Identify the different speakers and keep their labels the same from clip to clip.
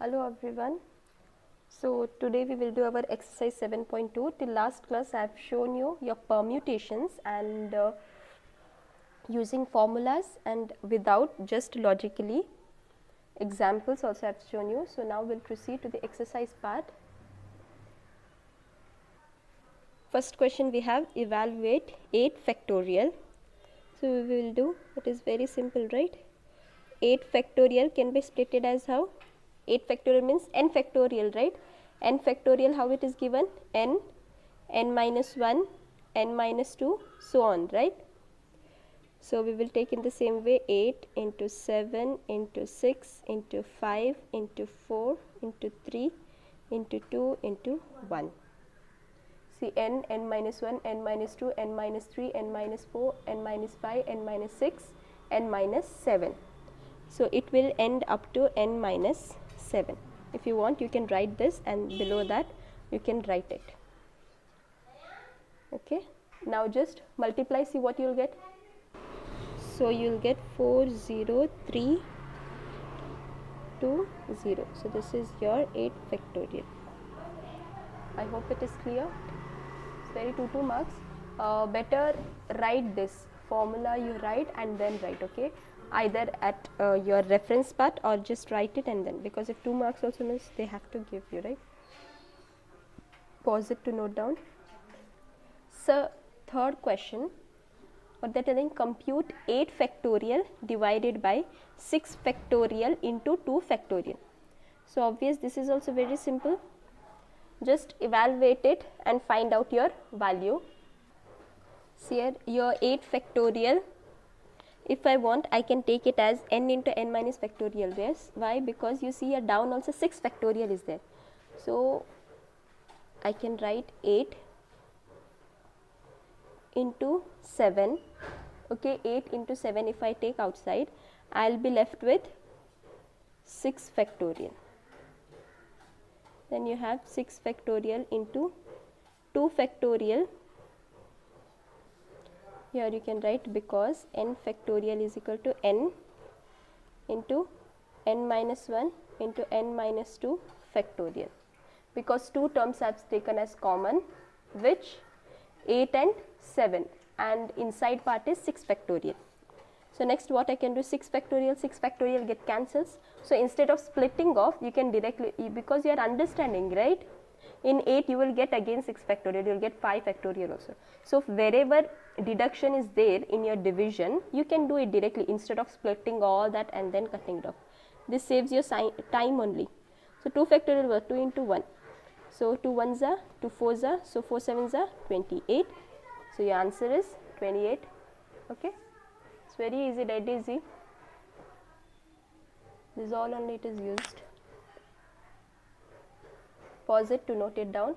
Speaker 1: Hello everyone. So today we will do our exercise 7.2. Till last class I have shown you your permutations and using formulas and without, just logically. Examples also I have shown you. So now we will proceed to the exercise part. First question we have, evaluate 8 factorial. So we will do, it is very simple, right? 8 factorial can be splitted as how? 8 factorial means n factorial, right? N factorial, how it is given? N, n minus 1, n minus 2, so on, right? So we will take in the same way 8 into 7 into 6 into 5 into 4 into 3 into 2 into 1. See n, n minus 1, n minus 2, n minus 3, n minus 4, n minus 5, n minus 6, n minus 7. So it will end up to n minus 7. If you want, you can write this, and below that you can write it. Okay. Now just multiply, see what you will get. So you will get 4032. So this is your 8 factorial. I hope it is clear. It's very 2 marks. Better write this formula, you write and then write, okay? Either at your reference part or just write it and then, because if 2 marks also means they have to give you, right? Pause it to note down. So third question, what they're telling, compute 8 factorial divided by 6 factorial into 2 factorial. So obvious, this is also very simple. Just evaluate it and find out your value. See here, your 8 factorial, if I want, I can take it as n into n minus factorial. Yes, why? Because you see here down also 6 factorial is there. So I can write 8 into 7. Okay, 8 into 7, if I take outside, I will be left with 6 factorial. Then you have 6 factorial into 2 factorial. Here you can write, because n factorial is equal to n into n minus 1 into n minus 2 factorial. Because 2 terms I have taken as common, which 8 and 7, and inside part is 6 factorial. So next what I can do, 6 factorial get cancels. So instead of splitting off, you can directly, because you are understanding, right? In 8 you will get again 6 factorial, you will get 5 factorial also. So wherever deduction is there in your division, you can do it directly instead of splitting all that and then cutting it off. This saves your time only. So 2 factorial was 2 into 1. So 2 1s are, 2 4s are, so 4 7s are 28. So your answer is 28. Okay. It's very easy, dead easy. This is all only it is used. Pause it to note it down.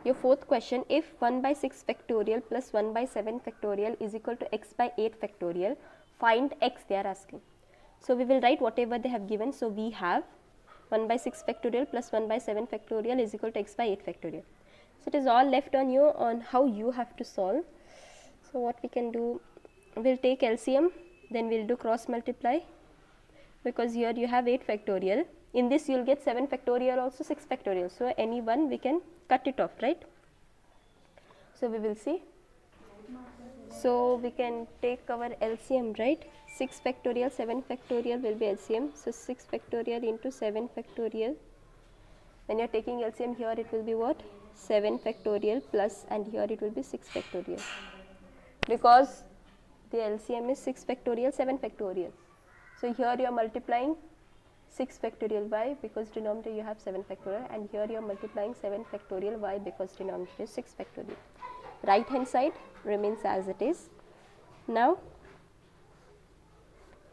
Speaker 1: Your fourth question, if 1 by 6 factorial plus 1 by 7 factorial is equal to x by 8 factorial, find x, they are asking. So we will write whatever they have given. So we have 1 by 6 factorial plus 1 by 7 factorial is equal to x by 8 factorial. So it is all left on you on how you have to solve. So what we can do, we'll take LCM, then we'll do cross multiply, because here you have 8 factorial. In this you will get 7 factorial also 6 factorial. So any one we can cut it off, right? So we will see. So we can take our LCM, right? 6 factorial, 7 factorial will be LCM. So 6 factorial into 7 factorial. When you are taking LCM, here it will be what? 7 factorial plus, and here it will be 6 factorial. Because the LCM is 6 factorial, 7 factorial. So here you are multiplying 6 factorial. Why? Because denominator you have 7 factorial, and here you are multiplying 7 factorial. Why? Because denominator is 6 factorial. Right hand side remains as it is. Now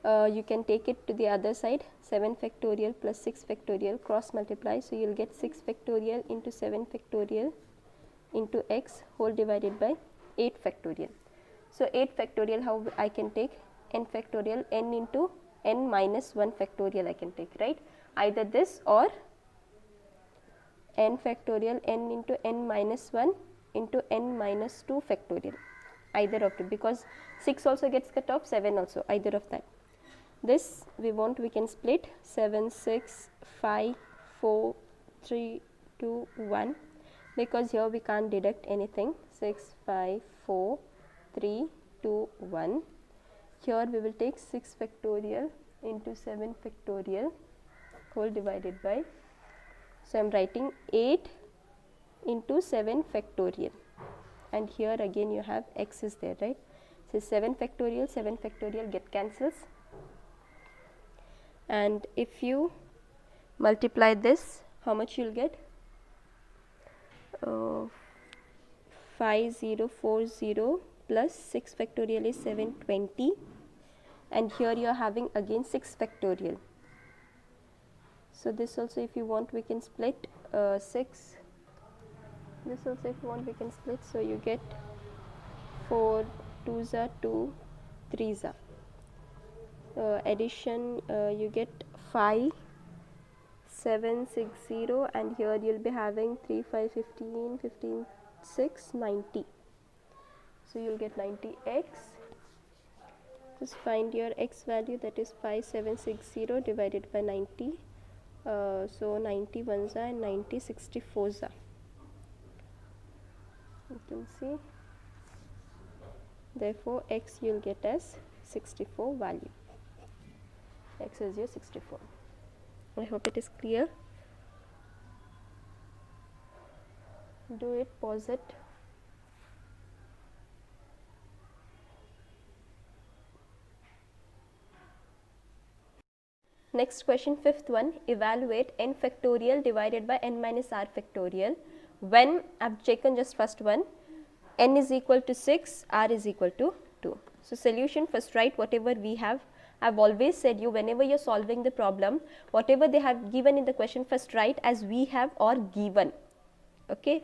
Speaker 1: you can take it to the other side, 7 factorial plus 6 factorial, cross multiply. So you will get 6 factorial into 7 factorial into x whole divided by 8 factorial. So 8 factorial, how I can take? N factorial, n into n minus 1 factorial I can take, right? Either this or n factorial, n into n minus 1 into n minus 2 factorial, either of it, because 6 also gets cut off, 7 also, either of that. This we want, we can split 7, 6, 5, 4, 3, 2, 1, because here we can't deduct anything. 6, 5, 4, 3, 2, 1. Here we will take 6 factorial into 7 factorial whole divided by, so I am writing 8 into 7 factorial, and here again you have x is there, right? So 7 factorial get cancels, and if you multiply this, how much you will get? 5040 plus 6 factorial is 720, and here you are having again 6 factorial. So this also, if you want, we can split 6. This also, if you want, we can split. So you get 4 2s are 2, 3s are. Addition, you get 5 7 6 0, and here you will be having 3 5 15 15 6 90. So you will get 90x. Just find your x value, that is 5760 divided by 90. So 90 ones are and 90 64s are. You can see. Therefore, x you will get as 64 value. X is your 64. I hope it is clear. Do it, pause it. Next question, fifth one, evaluate n factorial divided by n minus r factorial when, I have taken just first one, n is equal to 6, r is equal to 2. So solution, first write whatever we have. I have always said you, whenever you are solving the problem, whatever they have given in the question, first write as we have or given. Okay.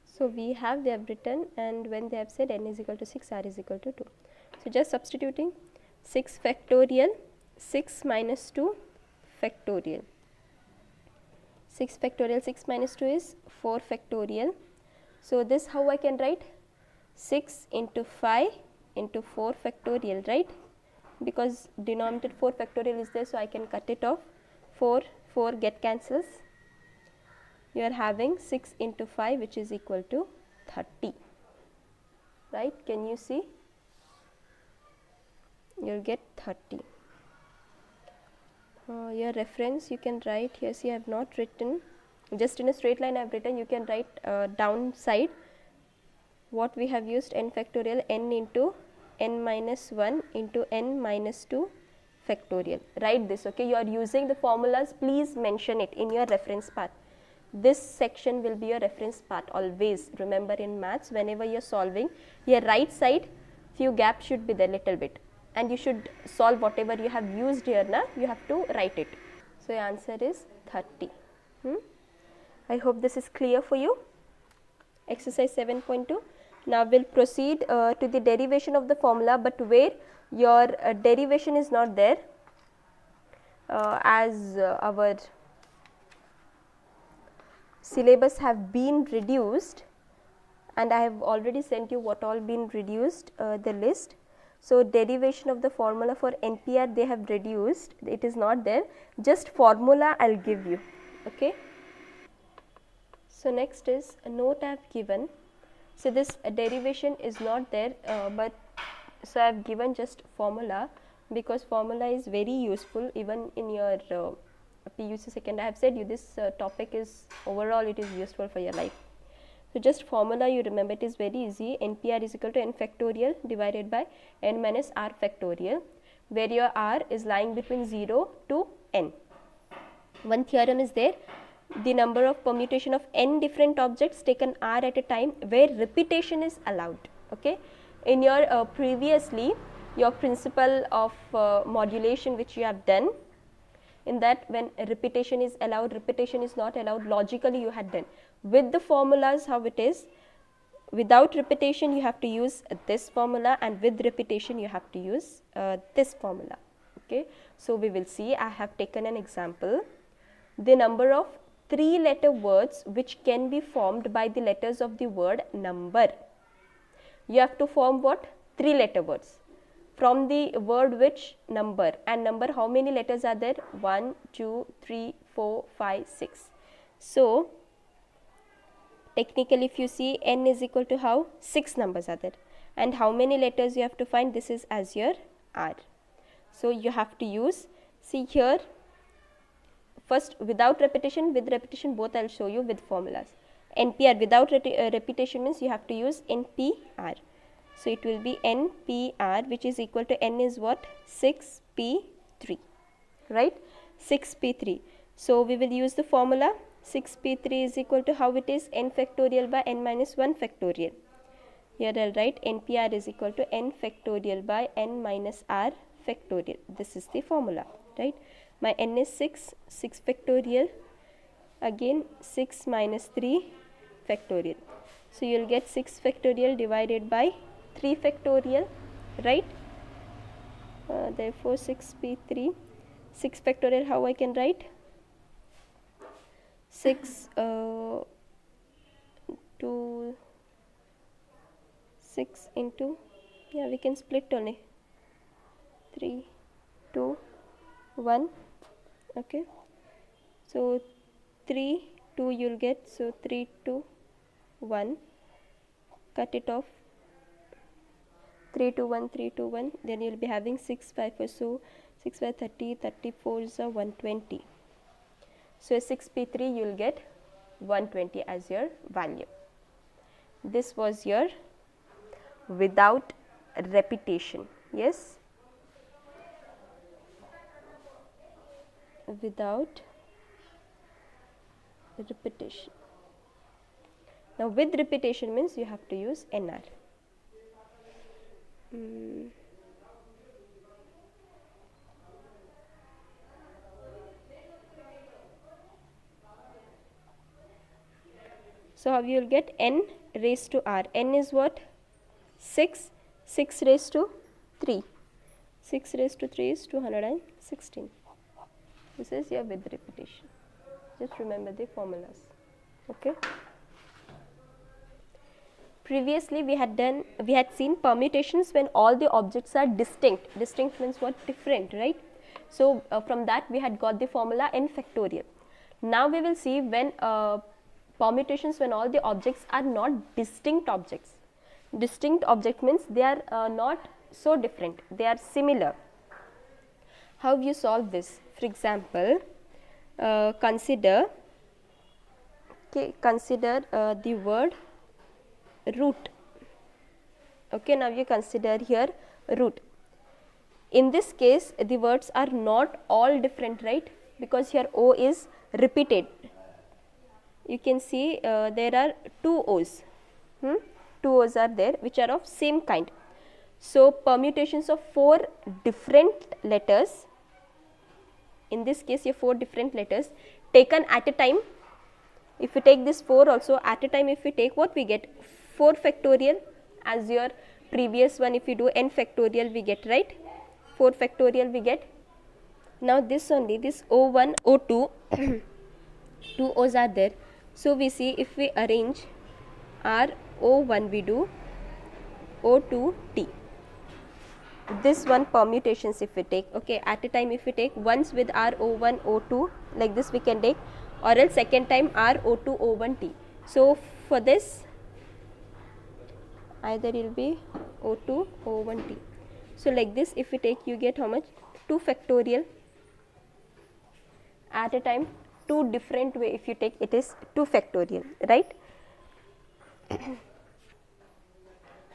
Speaker 1: So we have, they have written, and when they have said n is equal to 6, r is equal to 2. So just substituting 6 factorial, 6 minus 2 factorial. 6 factorial, 6 minus 2 is 4 factorial. So this how I can write? 6 into 5 into 4 factorial, right? Because denominator 4 factorial is there, so I can cut it off. 4 get cancels. You are having 6 into 5, which is equal to 30, right? Can you see? You will get 30. Your reference you can write here. See, I have not written, just in a straight line I have written. You can write downside what we have used, n factorial, n into n minus 1 into n minus 2 factorial. Write this, okay? You are using the formulas, please mention it in your reference part. This section will be your reference part always. Remember, in maths, whenever you are solving, your right side few gaps should be there little bit, and you should solve whatever you have used here, na? You have to write it. So your answer is 30. I hope this is clear for you. Exercise 7.2. Now we will proceed to the derivation of the formula, but where your derivation is not there, as our syllabus have been reduced, and I have already sent you what all been reduced, the list. So derivation of the formula for NPR they have reduced, it is not there, just formula I will give you, okay. So next is a note I have given. So this derivation is not there, but so I have given just formula, because formula is very useful even in your PUC second. I have said you this topic is overall it is useful for your life. So just formula you remember, it is very easy. NPR is equal to n factorial divided by n minus r factorial, where your r is lying between 0 to n. One theorem is there, the number of permutation of n different objects taken r at a time where repetition is allowed, okay. In your previously your principle of modulation which you have done, in that when repetition is allowed, repetition is not allowed, logically you had done. With the formulas how it is, without repetition you have to use this formula, and with repetition you have to use this formula, okay. So we will see, I have taken an example, the number of 3-letter words which can be formed by the letters of the word number. You have to form what? 3-letter words. from the word which number, and number how many letters are there? 1, 2, 3, 4, 5, 6. So technically if you see, n is equal to how? 6 numbers are there, and how many letters you have to find? This is as your r. So you have to use, see here, first without repetition, with repetition, both I will show you with formulas. NPR without repetition means you have to use NPR. So it will be NPR, which is equal to n is what? 6p3, right? 6p3. So we will use the formula. 6p3 is equal to how it is? N factorial by n minus 1 factorial. Here I will write NPR is equal to n factorial by n minus r factorial. This is the formula, right? My n is 6, 6 factorial, again 6 minus 3 factorial. So you will get 6 factorial divided by 3 factorial, right? Therefore 6p3, 6 factorial, how I can write? 6 to 6 into, yeah, we can split only, 3, 2, 1, okay. So 3, 2 you will get, so 3, 2, 1, cut it off, 3, 2, 1, 3, 2, 1, then you will be having 6, 5, so 6, 5, 30, 34 is 120. So 6p3 you will get 120 as your value. This was your without repetition, yes, without repetition. Now with repetition means you have to use NR. So how you will get n raised to r? N is what? 6, 6 raised to 3. 6 raised to 3 is 216. This is your with repetition. Just remember the formulas. Okay. Previously we had seen permutations when all the objects are distinct. Distinct means what? Different, right? So from that we had got the formula n factorial. Now we will see when permutations when all the objects are not distinct objects. Distinct object means they are not so different, they are similar. How you solve this? For example, consider the word root. Okay, now you consider here root. In this case the words are not all different, right? Because here O is repeated. You can see there are 2 O's. 2 O's are there which are of same kind. So permutations of 4 different letters, in this case here 4 different letters taken at a time. If you take this 4 also at a time, if we take, what we get? 4 factorial as your previous one. If you do n factorial we get, right? 4 factorial we get. Now this only, this O1, O2, 2 O's are there. So we see if we arrange R O1 we do O2 T. This one permutations if we take, okay, at a time if we take once with R O1 O2 like this we can take, or else second time R O2 O1 T. So for this either it will be O2 O1 T. So like this if we take, you get how much? 2 factorial. At a time 2 different way if you take, it is 2 factorial, right?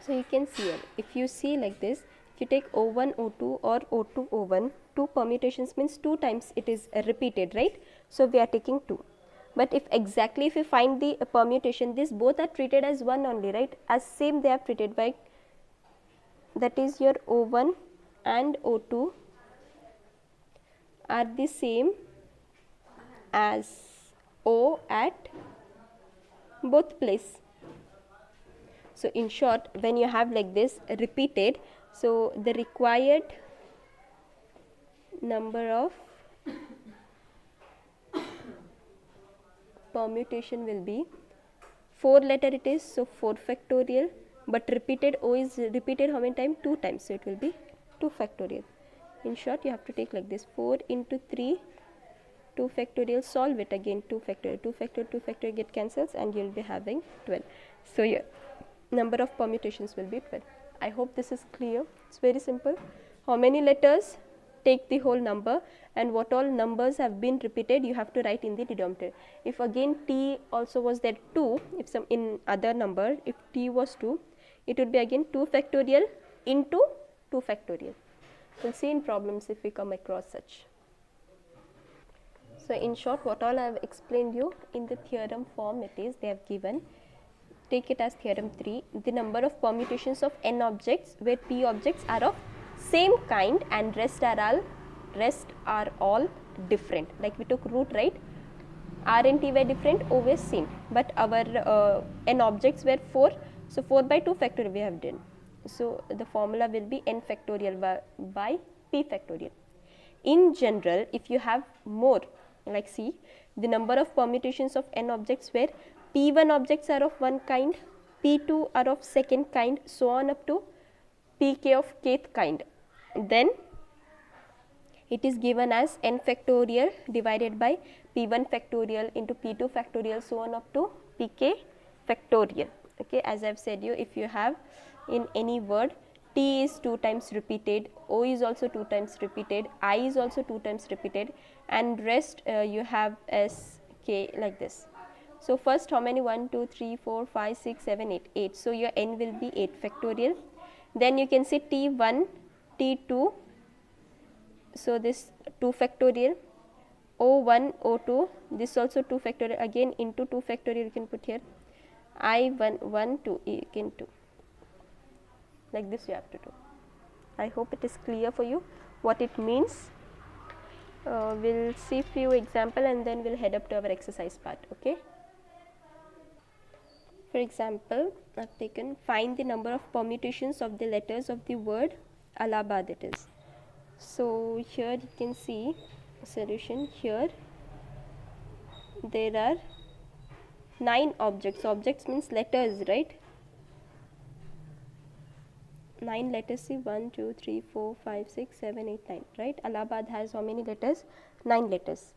Speaker 1: So you can see here, if you see like this, if you take O1 O2 or O2 O1, 2 permutations means 2 times it is repeated, right? So we are taking 2. But if exactly if you find the permutation, these both are treated as one only, right? As same they are treated by, that is your O1 and O2 are the same as O at both place. So in short, when you have like this repeated, so the required number of permutation will be 4 letter it is, so 4 factorial, but repeated O is repeated how many times? 2 times, so it will be 2 factorial. 2 factorial. In short, you have to take like this: 4 into 3, 2 factorial, solve it again, 2 factorial, 2 factorial, 2 factorial get cancels, and you will be having 12. So your number of permutations will be 12. I hope this is clear. It's very simple. How many letters? Take the whole number, and what all numbers have been repeated you have to write in the denominator. If again t also was there 2, if some in other number, if t was 2, it would be again 2 factorial into 2 factorial. We'll see in problems if we come across such. So in short, what all I have explained you in the theorem form, it is they have given, take it as theorem 3, the number of permutations of n objects where p objects are of same kind and rest are all different. Like we took root, right? R and T were different, O were same, but our n objects were 4, so 4 by 2 factorial we have done. So the formula will be n factorial by p factorial. In general, if you have more, like see, the number of permutations of n objects where p1 objects are of one kind, p2 are of second kind, so on up to pk of kth kind, then it is given as n factorial divided by p1 factorial into p2 factorial, so on up to pk factorial. Okay, as I have said you, if you have in any word t is 2 times repeated, o is also 2 times repeated, I is also 2 times repeated, and rest you have as k like this. So first how many? 1, 2, 3, 4, 5, 6, 7, 8, 8. So your n will be 8 factorial. Then you can say t1, t2, so this 2 factorial, o1, o2, this also 2 factorial, again into 2 factorial you can put here, I1, 1, 2, you can 2. Like this you have to do. I hope it is clear for you what it means. We'll see few example and then we'll head up to our exercise part. Okay. For example, I've taken find the number of permutations of the letters of the word Allahabad, it is. So here you can see solution. Here there are 9 objects. Objects means letters, right? 9 letters, see 1, 2, 3, 4, 5, 6, 7, 8, 9, right? Allahabad has how many letters? 9 letters.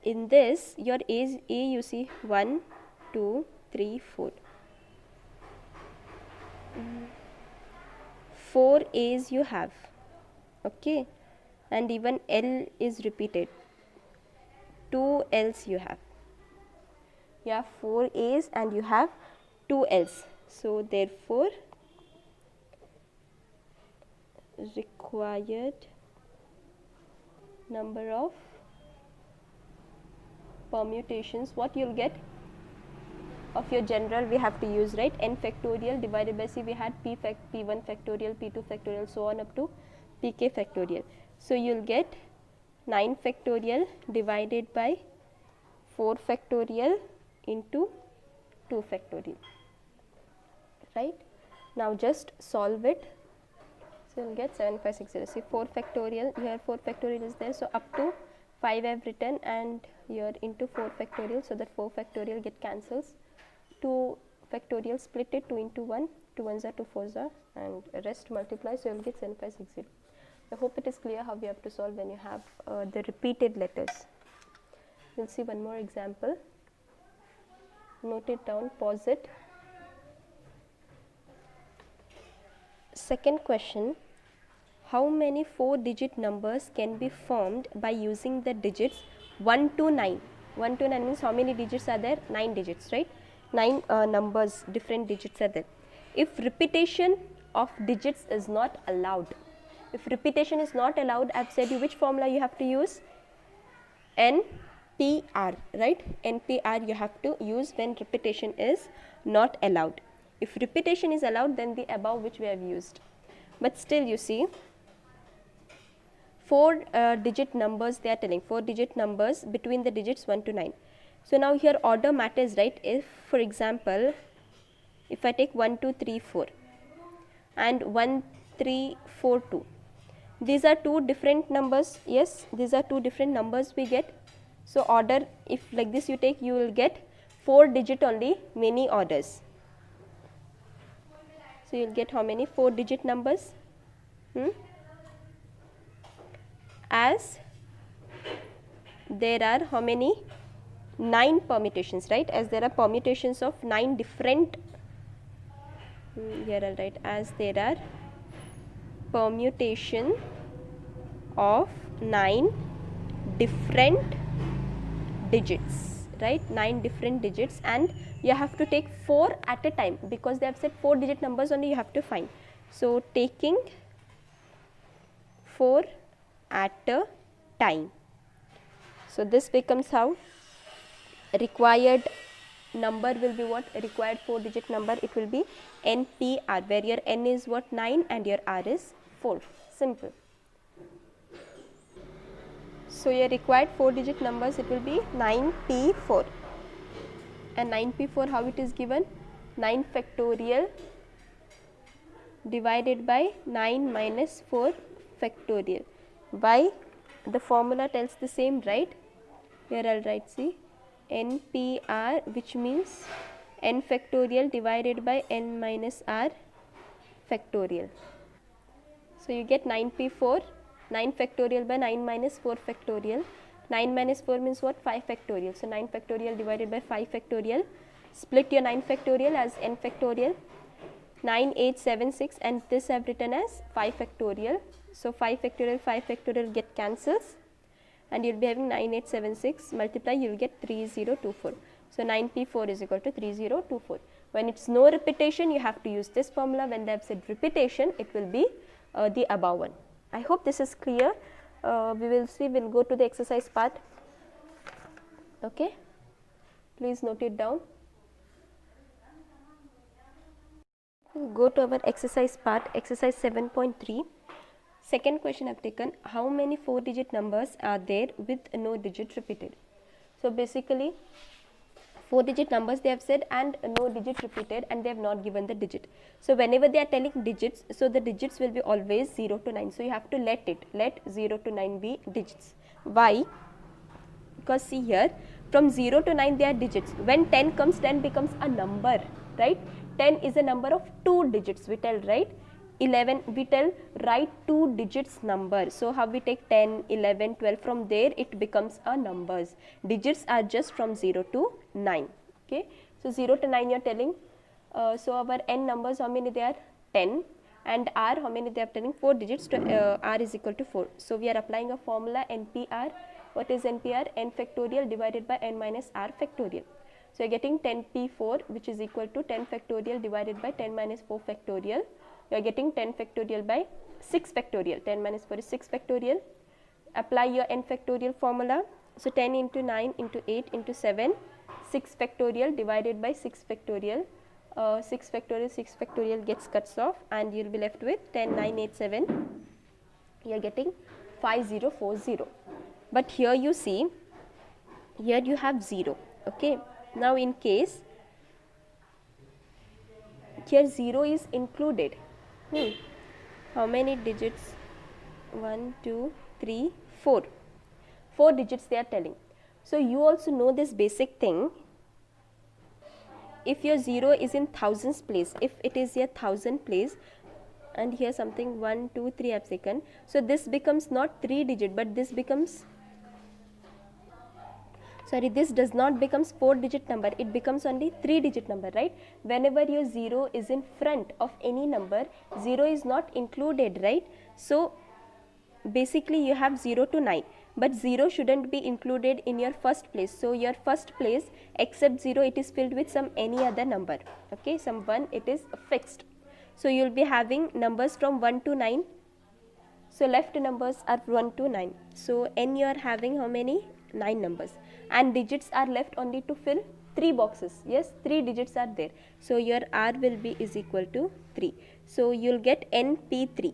Speaker 1: In this, your A you see 1, 2, 3, 4. 4 A's you have, okay, and even L is repeated. 2 L's you have. You have 4 A's and you have 2 L's. So therefore, required number of permutations, what you'll get of your general we have to use, right? N factorial divided by, see we had p1 factorial, p2 factorial, so on up to pk factorial. So you'll get 9 factorial divided by 4 factorial into 2 factorial, right? Now just solve it. So you'll get 7560. See 4 factorial, here 4 factorial is there, so up to 5 I have written and here into 4 factorial, so that 4 factorial get cancels. 2 factorial split it, 2 into 1, 2 ones are 2 fours are, and rest multiply, so you will get 7560. I hope it is clear how we have to solve when you have the repeated letters. We will see one more example. Note it down, pause it. Second question, how many 4-digit numbers can be formed by using the digits 1 to 9? 1 to 9 means how many digits are there? 9 digits, right? 9 numbers, different digits are there. If repetition of digits is not allowed, if repetition is not allowed, I have said you which formula you have to use? NPR, right? NPR you have to use when repetition is not allowed. If repetition is allowed, then the above which we have used. But still you see, 4-digit numbers they are telling, 4-digit numbers between the digits 1 to 9. So now here order matters, right? If for example, if I take 1, 2, 3, 4 and 1, 3, 4, 2, these are 2 different numbers. Yes, these are 2 different numbers we get. So order, if like this you take, you will get 4-digit only, many orders. So you will get how many 4-digit numbers? As there are how many? 9 permutations, right? As there are permutations of 9 different, here I'll write, as there are permutation of 9 different digits, right? 9 different digits, and you have to take 4 at a time, because they have said 4 digit numbers only you have to find. So taking 4 at a time. So this becomes how? Required number will be what? Required 4 digit number, it will be NPR, where your N is what? 9 and your R is 4. Simple. So your required 4 digit numbers, it will be 9P4. And 9P4, how it is given? 9 factorial divided by 9 minus 4 factorial. Why? The formula tells the same, right? Here I'll write, see, NPR, which means n factorial divided by n minus r factorial. So you get 9P4, 9 factorial by 9 minus 4 factorial. 9 minus 4 means what? 5 factorial. So 9 factorial divided by 5 factorial. Split your 9 factorial as n factorial. 9, 8, 7, 6, and this I have written as 5 factorial. So 5 factorial get cancels, and you will be having 9, 8, 7, 6, multiply, you will get 3024. So 9P4 is equal to 3024. When it's no repetition, you have to use this formula. When they have said repetition, it will be the above one. I hope this is clear. We will see, we will go to the exercise part. Okay, please note it down. Go to our exercise part, exercise 7.3. Second question I have taken, how many 4 digit numbers are there with no digit repeated? So basically 4 digit numbers they have said and no digit repeated, and they have not given the digit. So whenever they are telling digits, so the digits will be always 0 to 9. So you have to let 0 to 9 be digits. Why? Because see here, from 0 to 9 they are digits. When 10 comes, 10 becomes a number, right? 10 is a number of 2 digits, we tell, right? 11, we tell, write 2 digits number. So how we take 10, 11, 12, from there it becomes a numbers. Digits are just from 0 to 9, okay? So 0 to 9 you are telling, so our n numbers, how many they are? 10, and r, how many they are telling? 4 digits, to r is equal to 4. So we are applying a formula NPR. What is NPR? N factorial divided by n minus r factorial. So you are getting 10P4, which is equal to 10 factorial divided by 10 minus 4 factorial. You are getting 10 factorial by 6 factorial. 10 minus 4 is 6 factorial. Apply your n factorial formula. So 10 into 9 into 8 into 7, 6 factorial divided by 6 factorial. 6 factorial gets cuts off, and you will be left with 10, 9, 8, 7. You are getting 5040. But here you see, here you have 0, okay? Now in case here 0 is included, how many digits? 1, 2, 3, 4. 4 digits they are telling. So you also know this basic thing. If your 0 is in thousands place, if it is a 1000 place, and here something 1, 2, 3 I have taken, so this becomes not 3 digit, but this becomes, sorry, this does not becomes 4 digit number, it becomes only 3 digit number, right? Whenever your 0 is in front of any number, 0 is not included, right? So basically you have 0 to 9, but 0 shouldn't be included in your first place. So your first place, except 0, it is filled with some any other number, okay? Some 1, it is fixed. So you will be having numbers from 1 to 9. So left numbers are 1 to 9. So n you are having how many? 9 numbers, and digits are left only to fill 3 boxes. Yes, 3 digits are there. So your r will be is equal to 3. So you will get NP3.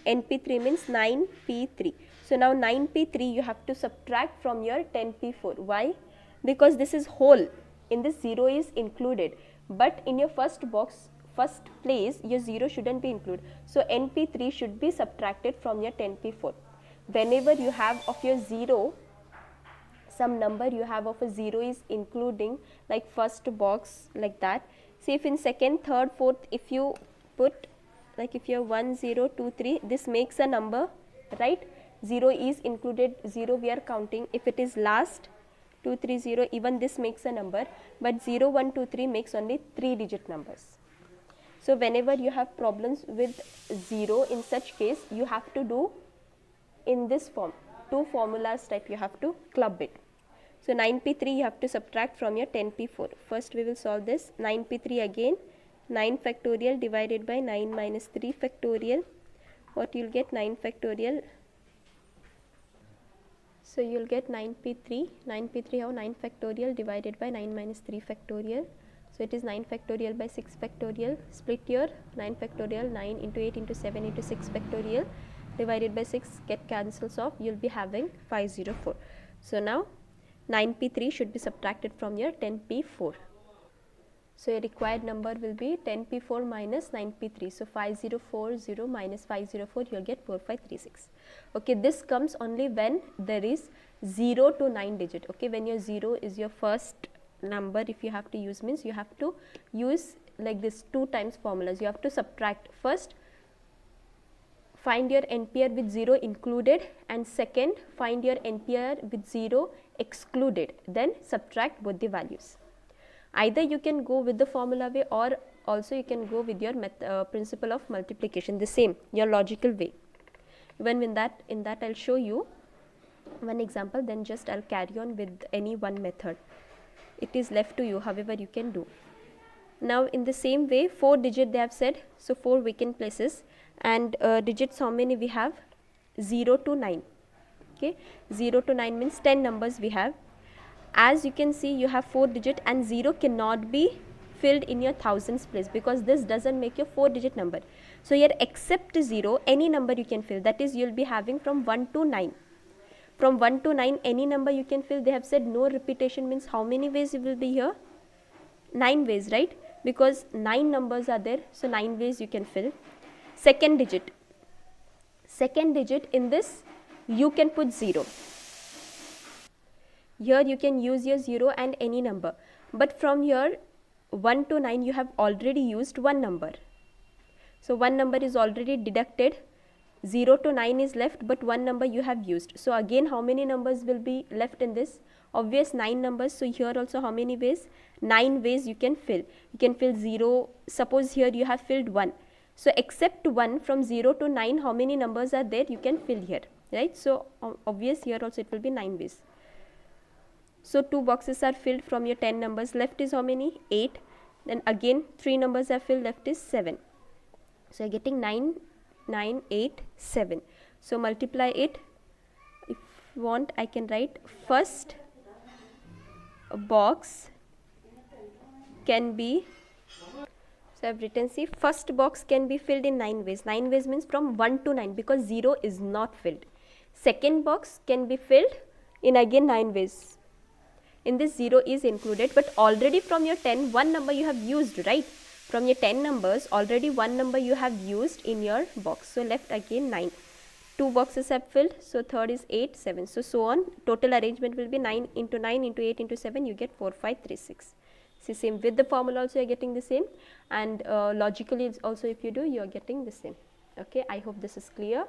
Speaker 1: NP3 means 9P3. So now 9P3 you have to subtract from your 10P4. Why? Because this is whole. In this 0 is included, but in your first box, first place, your 0 shouldn't be included. So NP3 should be subtracted from your 10P4. Whenever you have of your 0, some number you have of a 0 is including, like first box, like that. See, if in second, third, fourth, if you put like if you have 1 0 2 3, this makes a number, right? 0 is included, 0 we are counting. If it is last 2 3 0, even this makes a number, but 0 1 2 3 makes only 3 digit numbers. So whenever you have problems with 0, in such case you have to do in this form, 2 formulas type you have to club it. So 9p3 you have to subtract from your 10p4. First we will solve this. 9p3 again, 9 factorial divided by 9 minus 3 factorial. What you will get? 9 factorial. So you will get 9p3 have 9 factorial divided by 9 minus 3 factorial. So it is 9 factorial by 6 factorial. Split your 9 factorial, 9 into 8 into 7 into 6 factorial divided by 6, get cancels off, you will be having 504. So now 9p3 should be subtracted from your 10p4. So your required number will be 10p4 minus 9p3. So 5040 minus 504, you will get 4536. Okay, this comes only when there is 0 to 9 digit. Okay, when your 0 is your first number, if you have to use, means you have to use like this 2 times formulas. You have to subtract. First, find your NPR with 0 included, and second, find your NPR with 0 excluded, then subtract both the values. Either you can go with the formula way, or also you can go with your principle of multiplication, the same, your logical way. Even in that I'll show you one example, then just I'll carry on with any one method. It is left to you, however you can do. Now in the same way, 4 digit they have said, so 4 vacant places, and digits how many we have? 0 to 9. Okay, 0 to 9 means 10 numbers we have. As you can see, you have 4 digit and 0 cannot be filled in your thousands place, because this doesn't make your 4 digit number. So here except 0, any number you can fill, that is you will be having from 1 to 9. From 1 to 9 any number you can fill. They have said no repetition, means how many ways you will be here? 9 ways, right? Because 9 numbers are there, so 9 ways you can fill. Second digit in this you can put 0. Here you can use your 0 and any number, but from here 1 to 9 you have already used one number. So one number is already deducted, 0 to 9 is left, but one number you have used. So again how many numbers will be left in this? Obvious 9 numbers. So here also how many ways? 9 ways you can fill. You can fill 0, suppose here you have filled 1. So except 1, from 0 to 9 how many numbers are there you can fill here, right? So obvious here also it will be 9 ways. So 2 boxes are filled from your 10 numbers, left is how many? 8. Then again 3 numbers are filled, left is 7. So you are getting 9, 9, 8, 7. So multiply it. If you want, I can write first box can be, so I have written, see, first box can be filled in 9 ways. 9 ways means from 1 to 9, because 0 is not filled. Second box can be filled in again 9 ways. In this 0 is included, but already from your 10, one number you have used, right? From your 10 numbers, already one number you have used in your box. So left again 9. 2 boxes have filled, so third is 8, 7. So on. Total arrangement will be 9 into 9 into 8 into 7, you get 4, 5, 3, 6. See, same with the formula also you are getting the same, and logically also if you do, you are getting the same. Okay, I hope this is clear.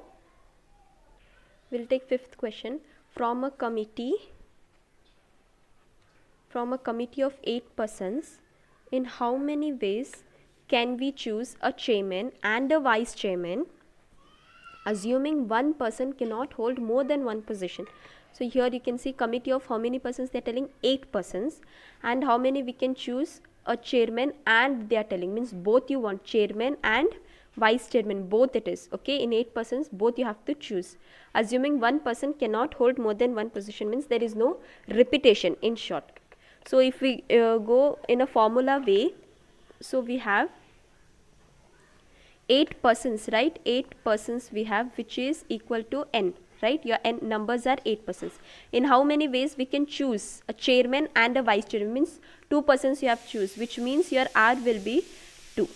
Speaker 1: We will take 5th question. From a committee of 8 persons, in how many ways can we choose a chairman and a vice chairman, assuming one person cannot hold more than one position? So here you can see committee of how many persons, they are telling 8 persons, and how many we can choose a chairman, and they are telling, means both you want chairman and vice chairman, both it is. Okay, in 8 persons both you have to choose, assuming one person cannot hold more than one position, means there is no repetition, in short. So if we go in a formula way, so we have 8 persons, right? 8 persons we have, which is equal to n, right? Your n numbers are 8 persons. In how many ways we can choose a chairman and a vice chairman, means 2 persons you have choose, which means your r will be 2,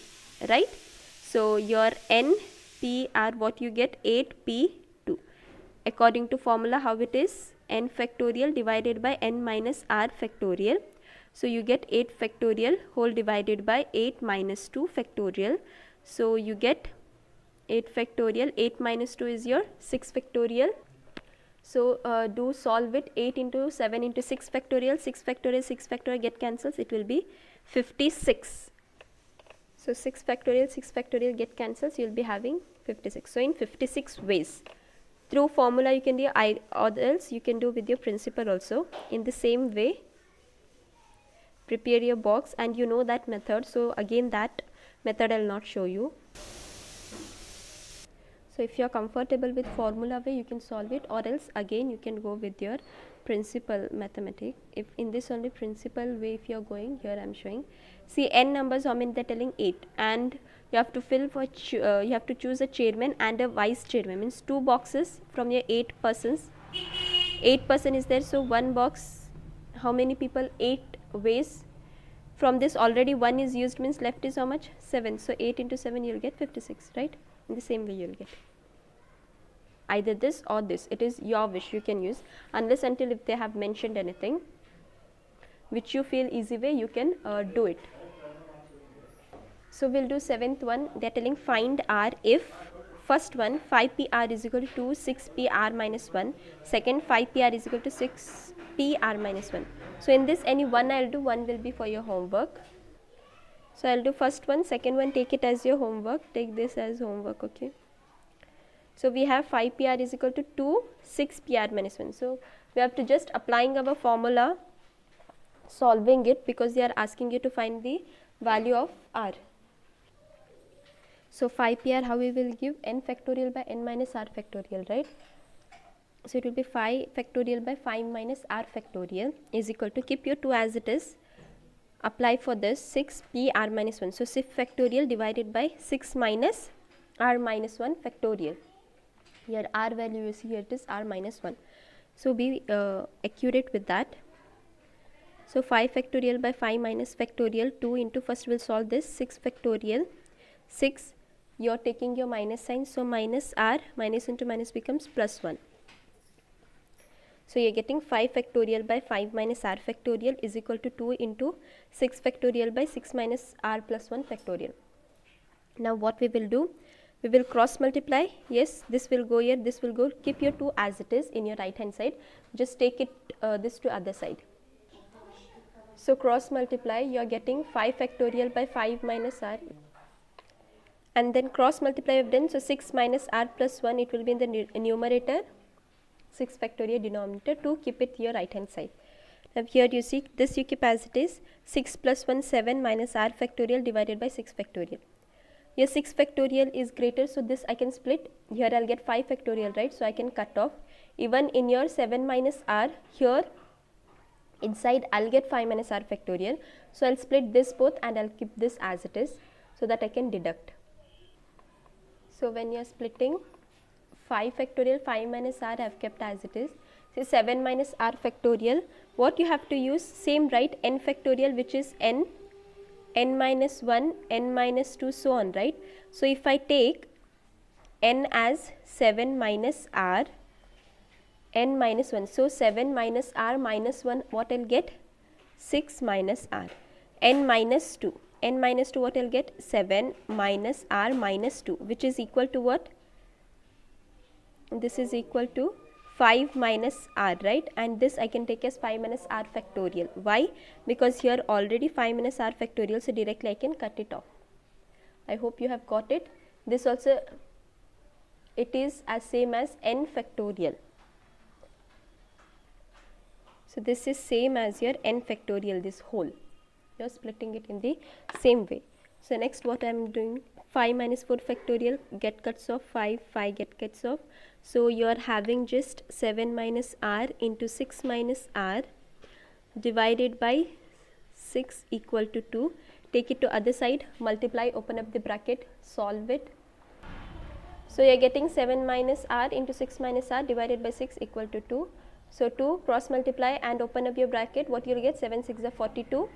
Speaker 1: right? So your n p r, what you get? 8p2. According to formula, how it is? N factorial divided by n minus r factorial. So you get 8 factorial whole divided by 8 minus 2 factorial. So you get 8 factorial, 8 minus 2 is your 6 factorial. So do solve it. 8 into 7 into 6 factorial, 6 factorial, 6 factorial get cancels, it will be 56. So 6 factorial, 6 factorial get cancels, you will be having 56. So in 56 ways. Through formula you can do, or else you can do with your principal also. In the same way, prepare your box, and you know that method. So again that method I will not show you. So if you are comfortable with formula way, you can solve it, or else again you can go with your principal mathematics. If in this only principal way if you are going, here I am showing. See n numbers, how many they are telling? 8, and you have to fill for you have to choose a chairman and a vice chairman, means 2 boxes from your 8 persons. 8 person is there, so 1 box, how many people? 8 ways. From this already 1 is used, means left is how much? 7. So 8 into 7 you will get 56, right? In the same way you will get either this or this. It is your wish, you can use, unless until if they have mentioned anything which you feel easy way, you can do it. So we'll do 7th one. They are telling find R if first one 5pr is equal to 6pr minus 1, second 5pr is equal to 6pr minus 1. So in this any one I will do, one will be for your homework. So I will do first one, second one take it as your homework, take this as homework, okay. So we have 5pr is equal to 2, 6pr minus 1. So we have to just applying our formula, solving it, because they are asking you to find the value of r. So 5pr, how we will give? N factorial by n minus r factorial, right? So it will be 5 factorial by 5 minus r factorial is equal to, keep your 2 as it is, apply for this 6pr minus 1. So 6 factorial divided by 6 minus r minus 1 factorial. Here r value you see, here it is r minus 1. So be accurate with that. So 5 factorial by 5 minus factorial, 2 into, first we'll solve this, 6 factorial, 6, you are taking your minus sign, so minus r, minus into minus becomes plus 1. So you are getting 5 factorial by 5 minus r factorial is equal to 2 into 6 factorial by 6 minus r plus 1 factorial. Now what we will do? We will cross multiply. Yes, this will go here, this will go. Keep your 2 as it is in your right hand side. Just take it this to other side. So cross multiply, you are getting 5 factorial by 5 minus r, and then cross multiply we have done. So 6 minus r plus 1, it will be in the numerator, 6 factorial denominator, 2, keep it your right hand side. Now here you see this you keep as it is, 6 plus 1 7 minus r factorial divided by 6 factorial. Here 6 factorial is greater, so this I can split. Here I will get 5 factorial, right? So I can cut off. Even in your 7 minus r, here inside I will get 5 minus r factorial. So I will split this both and I will keep this as it is, so that I can deduct. So when you are splitting 5 factorial, 5 minus r I have kept as it is. Say 7 minus r factorial, what you have to use? Same, right? N factorial, which is n, n minus 1, n minus 2, so on, right? So if I take n as 7 minus r, n minus 1, so 7 minus r minus 1, what I will get? 6 minus r. N minus 2, n minus 2, what I will get? 7 minus r minus 2, which is equal to what? This is equal to 5 minus r, right? And this I can take as 5 minus r factorial. Why? Because here already 5 minus r factorial, so directly I can cut it off. I hope you have got it. This also, it is as same as n factorial. So this is same as your n factorial, this whole. You are splitting it in the same way. So next what I am doing, 5 minus 4 factorial, get cuts off, 5, 5 get cuts off. So you are having just 7 minus r into 6 minus r divided by 6 equal to 2. Take it to other side, multiply, open up the bracket, solve it. So you are getting 7 minus r into 6 minus r divided by 6 equal to 2. So 2, cross multiply and open up your bracket, what you will get? 7 6 are 42,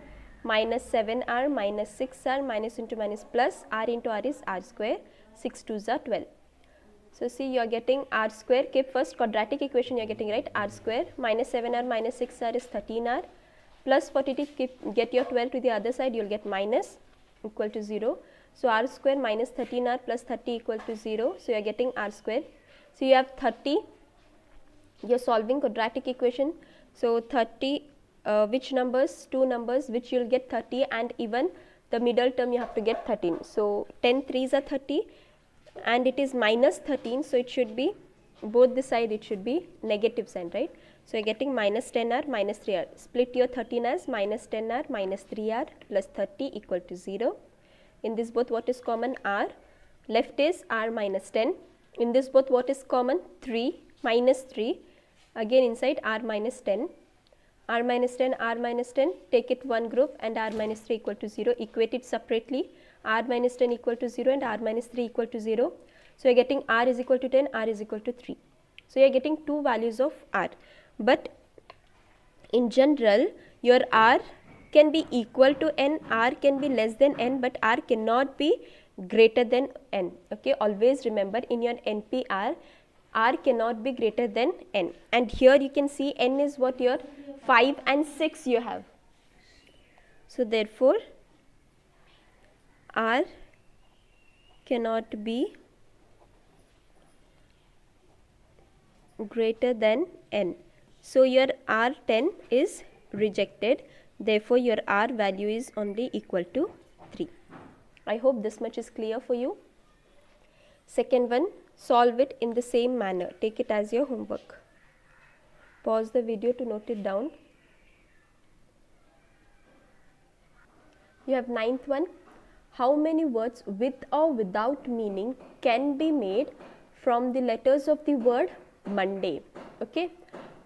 Speaker 1: minus 7r minus 6r, minus into minus plus, r into r is r square, 6 2s are 12. So see, you are getting r square, keep first quadratic equation you are getting, right? R square minus 7r minus 6r is 13r, plus 42, get your 12 to the other side, you will get minus equal to 0. So r square minus 13r plus 30 equal to 0. So you are getting r square. So you have 30. You are solving quadratic equation. So 30, which numbers? Two numbers, which you will get 30, and even the middle term you have to get 13. So 10 3s are 30, and it is minus 13. So it should be both the side, it should be negative sign, right? So you are getting minus 10r minus 3r. Split your 13 as minus 10r minus 3r plus 30 equal to 0. In this both what is common? R. Left is r minus 10. In this both what is common? 3 minus 3. Again inside r minus 10. R minus 10, r minus 10. Take it one group and r minus 3 equal to 0. Equate it separately. R minus 10 equal to 0 and r minus 3 equal to 0. So you are getting r is equal to 10, r is equal to 3. So you are getting two values of r. But in general, your r can be equal to n, r can be less than n, but r cannot be greater than n. Okay, always remember in your NPR, r cannot be greater than n. And here you can see n is what? Your 5 and 6 you have. So therefore, r cannot be greater than n. So your r10 is rejected. Therefore, your r value is only equal to 3. I hope this much is clear for you. Second one, solve it in the same manner. Take it as your homework. Pause the video to note it down. You have ninth one. How many words with or without meaning can be made from the letters of the word Monday? Okay,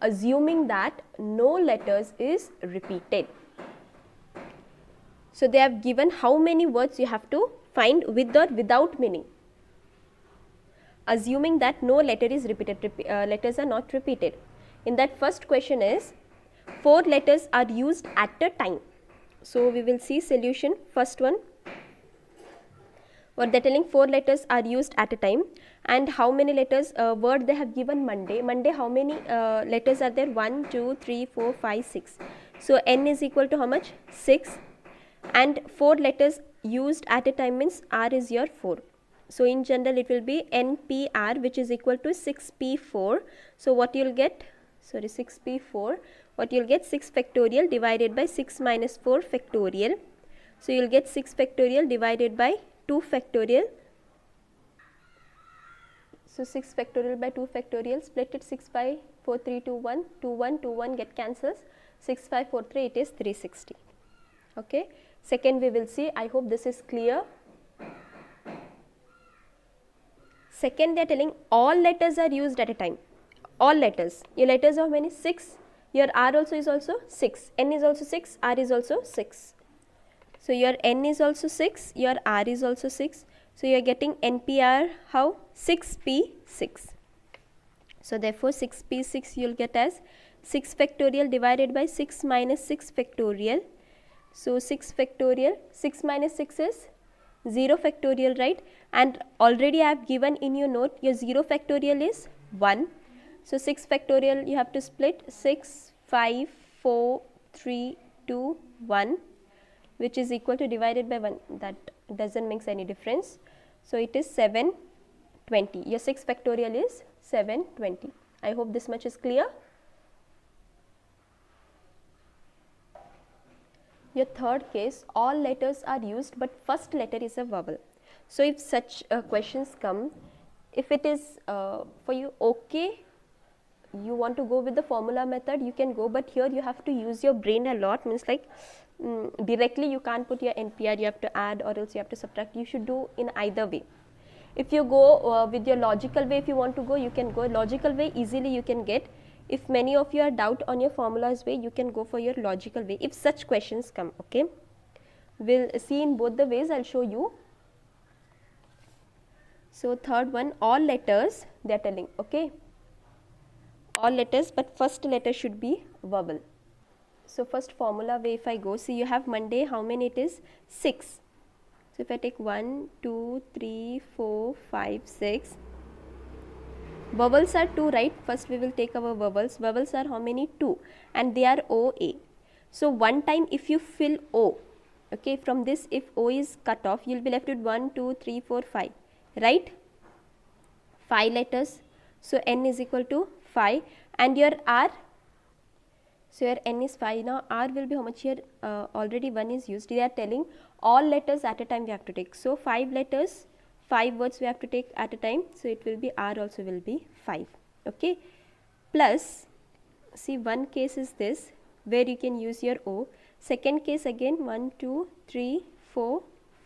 Speaker 1: assuming that no letters is repeated. So they have given how many words you have to find with or without meaning. Assuming that no letter is repeated, letters are not repeated. In that first question is 4 letters are used at a time. So we will see solution. First one, what they are telling, 4 letters are used at a time, and how many letters, word they have given Monday. Monday, how many letters are there? 1, 2, 3, 4, 5, 6. So n is equal to how much? 6. And 4 letters used at a time means r is your 4. So in general it will be NPR, which is equal to 6p4. So what you will get? Sorry, 6p4. What you will get? 6 factorial divided by 6 minus 4 factorial. So you will get 6 factorial divided by 2 factorial. So 6 factorial by 2 factorial. Split it 6 by 4, 3, 2, 1. 2, 1, 2, 1 get cancels. 6, 5, 4, 3, it is 360. Okay. Second we will see. I hope this is clear. Second, they are telling all letters are used at a time. All letters. Your letters are how many? 6. Your r also is also 6. N is also 6. R is also 6. So your n is also 6. Your r is also 6. So you are getting NPR how? 6p6. So therefore 6p6 you will get as 6 factorial divided by 6 minus 6 factorial. So 6 factorial. 6 minus 6 is 0 factorial, right? And already I have given in your note your 0 factorial is 1. So 6 factorial you have to split 6, 5, 4, 3, 2, 1, which is equal to divided by 1. That doesn't make any difference. So it is 720. Your 6 factorial is 720. I hope this much is clear. Your third case, all letters are used but first letter is a vowel. So if such questions come, if it is for you okay, you want to go with the formula method, you can go, but here you have to use your brain a lot, means like directly you can't put your NPR, you have to add or else you have to subtract. You should do in either way. If you go with your logical way, if you want to go, you can go logical way, easily you can get. If many of you are doubt on your formulas way, you can go for your logical way if such questions come. Okay, we'll see in both the ways. I'll show you. So third one, all letters they are telling. Okay, all letters but first letter should be vowel. So first formula way if I go, see you have Monday, how many it is? 6. So if I take 1, 2, 3, 4, 5, 6. Vowels are 2, right? First we will take our vowels. Vowels are how many? 2, and they are OA. So one time if you fill O, Okay, from this if O is cut off, you will be left with 1, 2, 3, 4, 5, right? 5 letters. So N is equal to 5, and your R, so your N is 5. Now R will be how much here? Already 1 is used. They are telling all letters at a time we have to take. So 5 letters, 5 words we have to take at a time. So it will be R also will be 5. Okay. Plus, see, one case is this where you can use your O. Second case again 1, 2, 3, 4,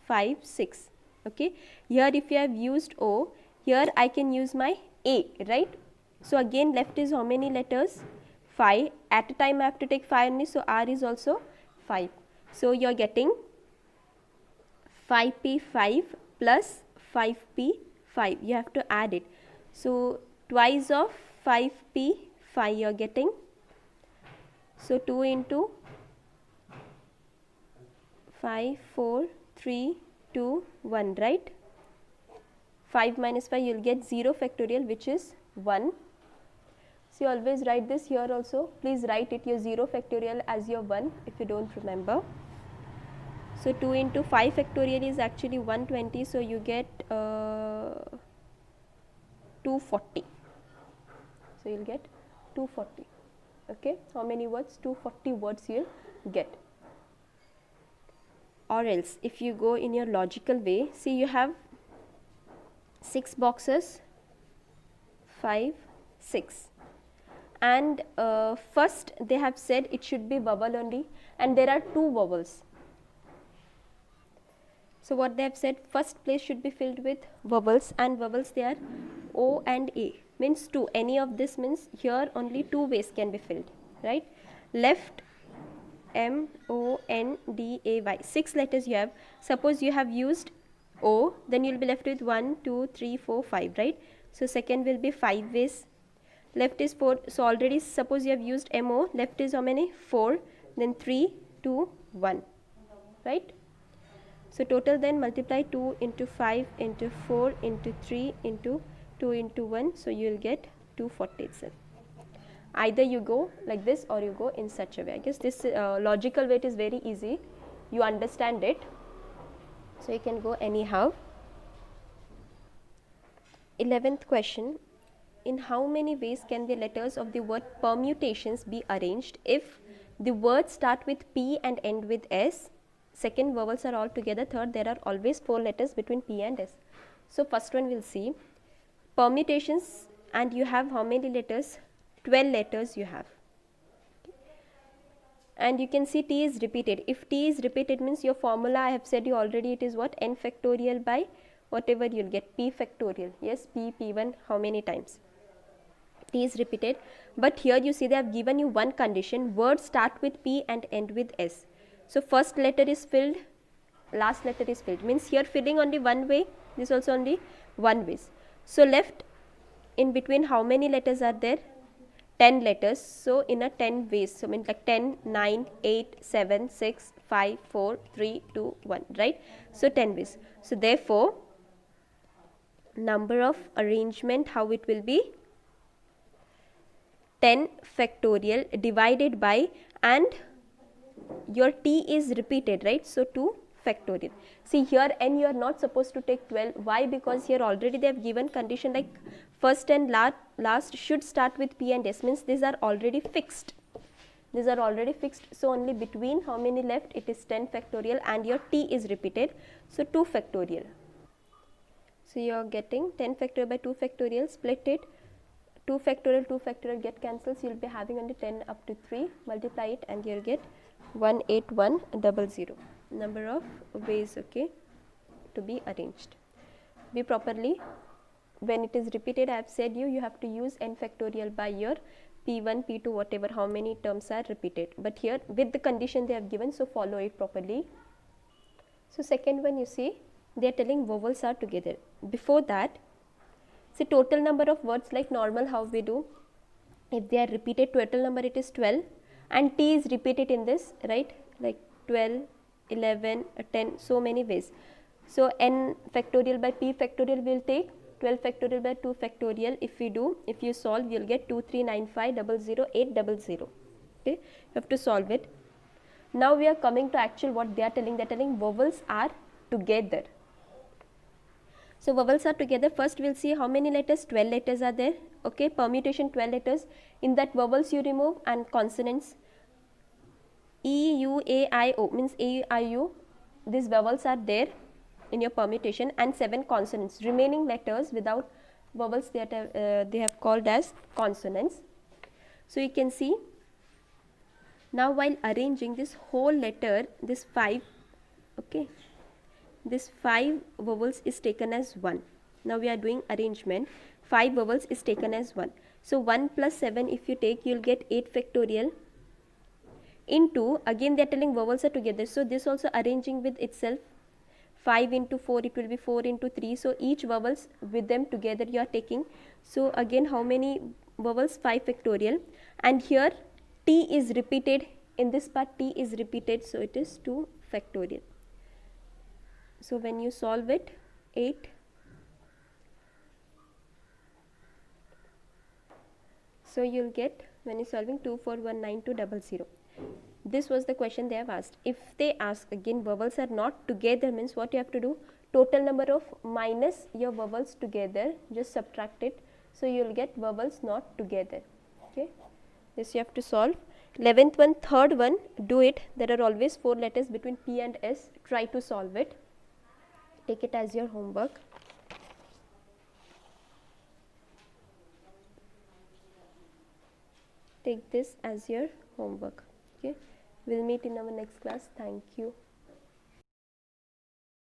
Speaker 1: 5, 6. Okay. Here if you have used O, here I can use my A, right? So again left is how many letters? 5. At a time I have to take 5 only, so R is also 5. So you are getting 5P5 plus 5P5. You have to add it. So twice of 5P5 you are getting. So 2 into 5, 4, 3, 2, 1, right? 5 minus 5 you will get 0 factorial, which is 1. So you always write this here also. Please write it your 0 factorial as your 1 if you don't remember. So 2 into 5 factorial is actually 120. So you get 240. So you will get 240. Okay. How many words? 240 words you will get. Or else if you go in your logical way, see you have 6 boxes, 5, 6. And first they have said it should be vowel only, and there are 2 vowels. So what they have said, first place should be filled with vowels, and vowels they are O and A, means 2. Any of this means here only 2 ways can be filled, right? Left M, O, N, D, A, Y, 6 letters you have. Suppose you have used O, then you will be left with 1, 2, 3, 4, 5, right? So second will be 5 ways. Left is 4, so already suppose you have used MO, left is how many? 4, then 3, 2, 1, right? So total then multiply 2 into 5 into 4 into 3 into 2 into 1, so you will get 240 itself. Either you go like this or you go in such a way. I guess this logical way is very easy, you understand it, so you can go anyhow. 11th question. In how many ways can the letters of the word permutations be arranged if the words start with P and end with S? Second, vowels are all together. Third, there are always 4 letters between P and S. So first one we'll see permutations, and you have how many letters? 12 letters you have. And you can see T is repeated. If T is repeated means your formula, I have said you already, it is what? N factorial by whatever you'll get, P factorial. Yes, P, P1, how many times? T is repeated. But here you see they have given you one condition, words start with P and end with S. So first letter is filled, last letter is filled, means here filling only one way, this also only one way. So left in between how many letters are there? 10 letters. So in a 10 ways, so means like 10, 9, 8, 7, 6, 5, 4, 3, 2, 1, right? So 10 ways. So therefore number of arrangement, how it will be? 10 factorial divided by, and your T is repeated, right? So 2 factorial. See here N you are not supposed to take 12. Why? Because here already they have given condition like first and last should start with P and S, means these are already fixed. These are already fixed. So only between how many left? It is 10 factorial, and your T is repeated. So 2 factorial. So you are getting 10 factorial by 2 factorial, split it. 2 factorial get cancels, you will be having only 10 up to 3, multiply it and you will get 18100. Number of ways, okay, to be arranged. Be properly, when it is repeated, I have said you have to use N factorial by your P1, P2, whatever, how many terms are repeated. But here with the condition they have given, so follow it properly. So second one, you see, they are telling vowels are together. Before that, see total number of words, like normal how we do, if they are repeated total number it is 12, and T is repeated in this, right, like 12, 11, 10, so many ways. So N factorial by P factorial will take 12 factorial by 2 factorial. If we do, if you solve, you will get 2395000800. Okay, you have to solve it. Now we are coming to actual what they are telling. They are telling vowels are together. So vowels are together. First we'll see how many letters. 12 letters are there. Okay, permutation 12 letters. In that vowels you remove and consonants. E, U, A, I, O means A, I, U. These vowels are there in your permutation, and 7 consonants. Remaining letters without vowels they have called as consonants. So you can see now while arranging this whole letter, this 5, okay, this 5 vowels is taken as 1. Now we are doing arrangement. 5 vowels is taken as 1. So 1 plus 7 if you take, you will get 8 factorial into, again they are telling vowels are together. So this also arranging with itself. 5 into 4 it will be 4 into 3. So each vowels with them together you are taking. So again how many vowels? 5 factorial, and here T is repeated. In this part T is repeated, so it is 2 factorial. So when you solve it, 8, so you will get, when you are solving, 2419200. This was the question they have asked. If they ask again vowels are not together, means what you have to do, total number of minus your vowels together, just subtract it. So you will get vowels not together. Okay, this you have to solve. 11th one, third one, do it. There are always 4 letters between P and S. Try to solve it. Take it as your homework. Take this as your homework. Okay, we'll meet in our next class. Thank you.